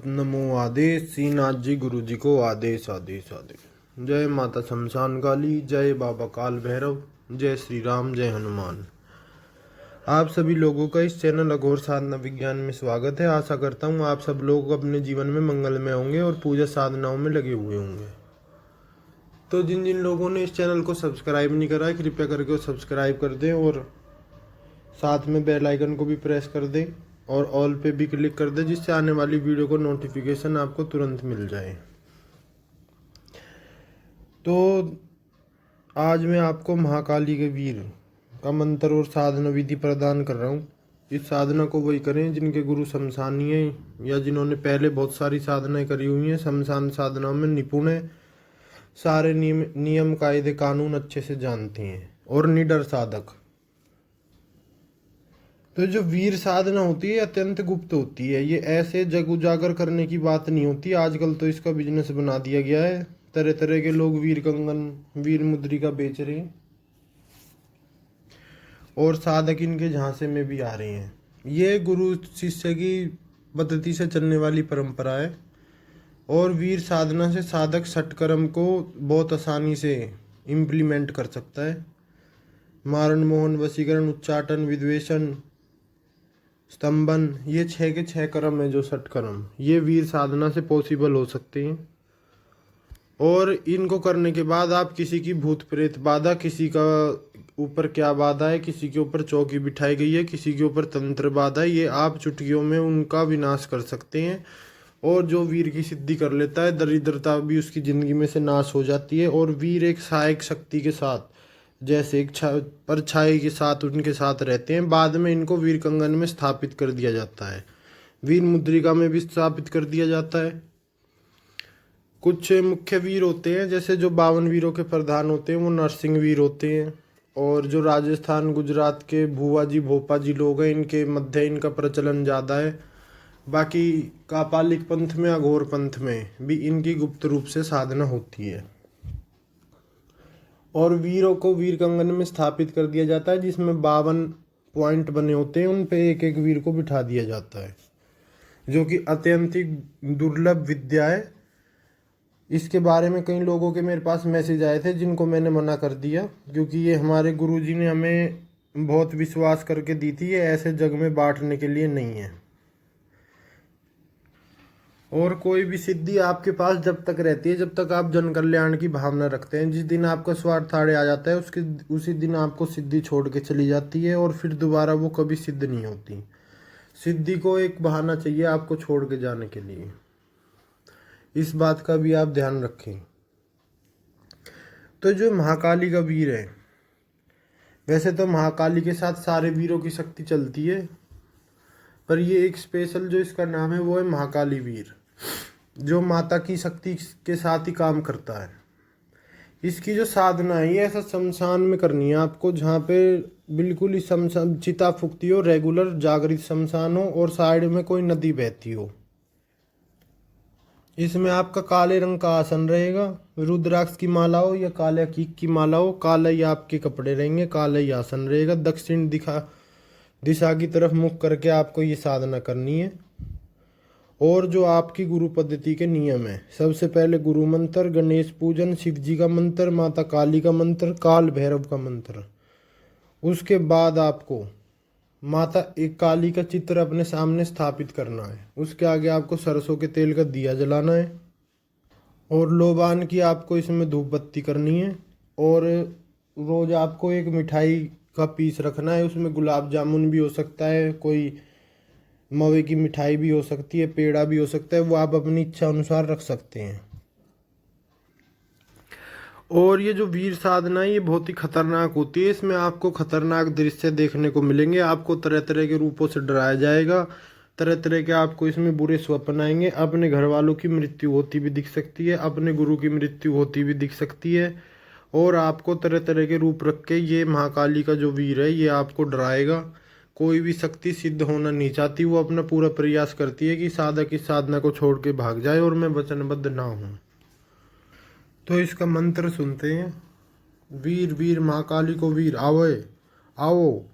नमो आदेश श्रीनाथ जी गुरु जी को आदेश आदेश आदेश। जय माता शमशान काली, जय बाबा काल भैरव, जय श्री राम, जय हनुमान। आप सभी लोगों का इस चैनल अघोर साधना विज्ञान में स्वागत है। आशा करता हूँ आप सब लोग अपने जीवन में मंगलमय होंगे और पूजा साधनाओं में लगे हुए होंगे। तो जिन जिन लोगों ने इस चैनल को सब्सक्राइब नहीं करा है, कृपया करके सब्सक्राइब कर दें और साथ में बेल आइकन को भी प्रेस कर दें और ऑल पे भी क्लिक कर दें, जिससे आने वाली वीडियो को नोटिफिकेशन आपको तुरंत मिल जाए। तो आज मैं आपको महाकाली के वीर का मंत्र और साधना विधि प्रदान कर रहा हूँ। इस साधना को वही करें जिनके गुरु शमशानी हैं या जिन्होंने पहले बहुत सारी साधनाएं करी हुई हैं, शमशान साधनाओं में निपुण है, सारे नियम कायदे कानून अच्छे से जानते हैं और निडर साधक। तो जो वीर साधना होती है अत्यंत गुप्त होती है। ये ऐसे जग उजागर करने की बात नहीं होती। आजकल तो इसका बिजनेस बना दिया गया है। तरह तरह के लोग वीर कंगन, वीर मुद्रिका बेच रहे हैं और साधक इनके झांसे में भी आ रहे हैं। ये गुरु शिष्य की पद्धति से चलने वाली परंपरा है और वीर साधना से साधक षटकर्म को बहुत आसानी से इम्प्लीमेंट कर सकता है। मारण, मोहन, वशीकरण, उच्चाटन, विद्वेषण, स्तंभन, ये 6 के 6 कर्म है जो षटकर्म, ये वीर साधना से पॉसिबल हो सकते हैं। और इनको करने के बाद आप किसी की भूत प्रेत बाधा, किसी का ऊपर क्या बाधा है, किसी के ऊपर चौकी बिठाई गई है, किसी के ऊपर तंत्र बाधा है, ये आप चुटकियों में उनका विनाश कर सकते हैं। और जो वीर की सिद्धि कर लेता है, दरिद्रता भी उसकी जिंदगी में से नाश हो जाती है। और वीर एक सहायक शक्ति के साथ, जैसे एक परछाई के साथ उनके साथ रहते हैं। बाद में इनको वीर कंगन में स्थापित कर दिया जाता है, वीर मुद्रिका में भी स्थापित कर दिया जाता है। कुछ मुख्य वीर होते हैं, जैसे जो 52 वीरों के प्रधान होते हैं वो नरसिंह वीर होते हैं। और जो राजस्थान गुजरात के भुआ जी भोपा जी लोग हैं, इनके मध्य इनका प्रचलन ज़्यादा है। बाकी कापालिक पंथ में, अघोर पंथ में भी इनकी गुप्त रूप से साधना होती है। और वीरों को वीर कंगन में स्थापित कर दिया जाता है, जिसमें 52 पॉइंट बने होते हैं। उन पे एक एक वीर को बिठा दिया जाता है, जो कि अत्यंत ही दुर्लभ विद्या है। इसके बारे में कई लोगों के मेरे पास मैसेज आए थे, जिनको मैंने मना कर दिया, क्योंकि ये हमारे गुरुजी ने हमें बहुत विश्वास करके दी थी। ये ऐसे जग में बांटने के लिए नहीं है। और कोई भी सिद्धि आपके पास जब तक रहती है जब तक आप जन कल्याण की भावना रखते हैं। जिस दिन आपका स्वार्थ आड़े आ जाता है उसी दिन आपको सिद्धि छोड़ के चली जाती है और फिर दोबारा वो कभी सिद्ध नहीं होती। सिद्धि को एक बहाना चाहिए आपको छोड़ के जाने के लिए। इस बात का भी आप ध्यान रखें। तो जो महाकाली का वीर है, वैसे तो महाकाली के साथ सारे वीरों की शक्ति चलती है, पर ये एक स्पेशल जो इसका नाम है वो है महाकाली वीर, जो माता की शक्ति के साथ ही काम करता है। इसकी जो साधना है ये ऐसा शमशान में करनी है आपको, जहाँ पे बिल्कुल ही शमशान चिता फुकती हो, रेगुलर जागृत शमशान हो और साइड में कोई नदी बहती हो। इसमें आपका काले रंग का आसन रहेगा, रुद्राक्ष की माला हो या काले अकीक की माला हो, काले ही आपके कपड़े रहेंगे, काले ही आसन रहेगा। दक्षिण दिशा की तरफ मुख करके आपको ये साधना करनी है। और जो आपकी गुरु पद्धति के नियम है, सबसे पहले गुरु मंत्र, गणेश पूजन, शिव जी का मंत्र, माता काली का मंत्र, काल भैरव का मंत्र। उसके बाद आपको माता एक काली का चित्र अपने सामने स्थापित करना है। उसके आगे आपको सरसों के तेल का दिया जलाना है और लोबान की आपको इसमें धूप बत्ती करनी है। और रोज आपको एक मिठाई का पीस रखना है। उसमें गुलाब जामुन भी हो सकता है, कोई मवे की मिठाई भी हो सकती है, पेड़ा भी हो सकता है, वो आप अपनी इच्छा अनुसार रख सकते हैं। और ये जो वीर साधना है ये बहुत ही खतरनाक होती है। इसमें आपको खतरनाक दृश्य देखने को मिलेंगे। आपको तरह तरह के रूपों से डराया जाएगा, तरह तरह के आपको इसमें बुरे स्वप्न आएंगे। अपने घर वालों की मृत्यु होती भी दिख सकती है, अपने गुरु की मृत्यु होती भी दिख सकती है। और आपको तरह तरह के रूप रख के ये महाकाली का जो वीर है ये आपको डराएगा। कोई भी शक्ति सिद्ध होना नहीं चाहती, वो अपना पूरा प्रयास करती है कि साधक इस साधना को छोड़ के भाग जाए और मैं वचनबद्ध ना हूँ। तो इसका मंत्र सुनते हैं। वीर वीर महाकाली को वीर आवै, आओ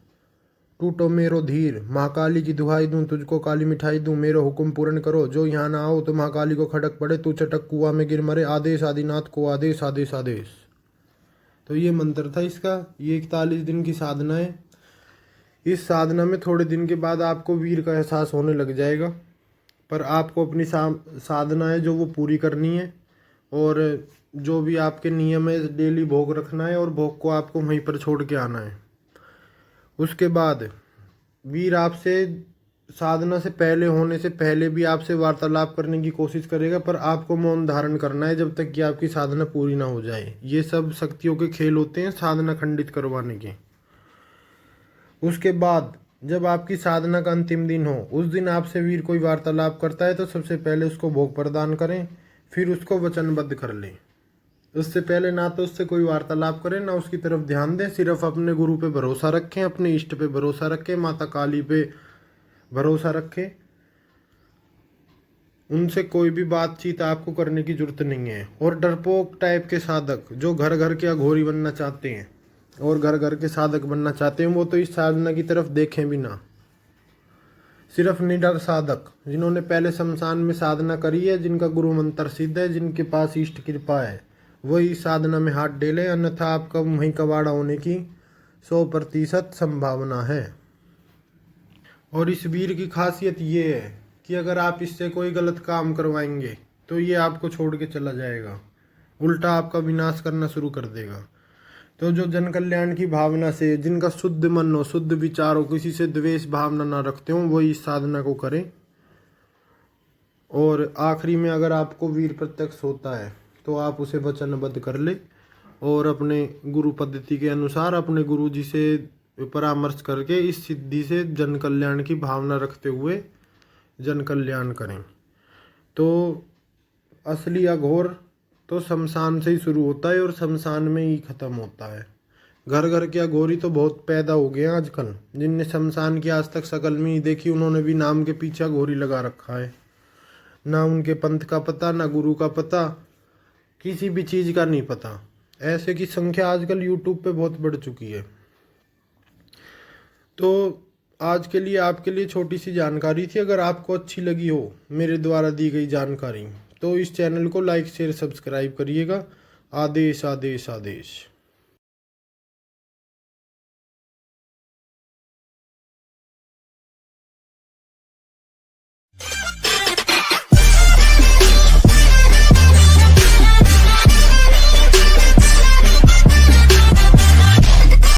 टूटो मेरो धीर, माँ काली की दुहाई दूं, तुझको काली मिठाई दूं, मेरो हुक्म पूर्ण करो, जो यहाँ ना आओ तो माँ काली को खड़क पड़े, तू चटक कुआं में गिर मरे, आदेश आदिनाथ को आदेश आदेश आदेश। तो ये मंत्र था इसका। ये 41 दिन की साधना है। इस साधना में थोड़े दिन के बाद आपको वीर का एहसास होने लग जाएगा, पर आपको अपनी साधना है जो वो पूरी करनी है, और जो भी आपके नियम है डेली भोग रखना है, और भोग को आपको वहीं पर छोड़ के आना है। उसके बाद वीर आपसे साधना से पहले होने से पहले भी आपसे वार्तालाप करने की कोशिश करेगा, पर आपको मौन धारण करना है जब तक कि आपकी साधना पूरी ना हो जाए। ये सब शक्तियों के खेल होते हैं साधना खंडित करवाने के। उसके बाद जब आपकी साधना का अंतिम दिन हो, उस दिन आपसे वीर कोई वार्तालाप करता है तो सबसे पहले उसको भोग प्रदान करें, फिर उसको वचनबद्ध कर लें। उससे पहले ना तो उससे कोई वार्तालाप करें, ना उसकी तरफ ध्यान दें, सिर्फ अपने गुरु पे भरोसा रखें, अपने इष्ट पे भरोसा रखें, माता काली पे भरोसा रखें। उनसे कोई भी बातचीत आपको करने की जरूरत नहीं है। और डरपोक टाइप के साधक जो घर घर के अघोरी बनना चाहते हैं और घर घर के साधक बनना चाहते हैं, वो तो इस साधना की तरफ देखें भी ना। सिर्फ निडर साधक जिन्होंने पहले शमशान में साधना करी है, जिनका गुरु मंत्र सिद्ध है, जिनके पास इष्ट कृपा है, वही साधना में हाथ डाले, अन्यथा आपका वहीं कबाड़ा होने की 100% संभावना है। और इस वीर की खासियत ये है कि अगर आप इससे कोई गलत काम करवाएंगे तो ये आपको छोड़ के चला जाएगा, उल्टा आपका विनाश करना शुरू कर देगा। तो जो जन कल्याण की भावना से, जिनका शुद्ध मन हो, शुद्ध विचार हो, किसी से द्वेष भावना ना रखते हो, वो इस साधना को करें। और आखिरी में अगर आपको वीर प्रत्यक्ष होता है तो आप उसे वचनबद्ध कर ले, और अपने गुरु पद्धति के अनुसार अपने गुरु जी से परामर्श करके इस सिद्धि से जन कल्याण की भावना रखते हुए जन कल्याण करें। तो असली अघोर तो शमशान से ही शुरू होता है और शमशान में ही ख़त्म होता है। घर घर के अघोरी तो बहुत पैदा हो गए हैं आजकल, जिनने शमशान की आज तक शकल में नहीं देखी, उन्होंने भी नाम के पीछे अघोरी लगा रखा है। ना उनके पंथ का पता, ना गुरु का पता, किसी भी चीज़ का नहीं पता। ऐसे की संख्या आजकल यूट्यूब पे बहुत बढ़ चुकी है। तो आज के लिए आपके लिए छोटी सी जानकारी थी। अगर आपको अच्छी लगी हो मेरे द्वारा दी गई जानकारी, तो इस चैनल को लाइक शेयर सब्सक्राइब करिएगा। आदेश आदेश आदेश।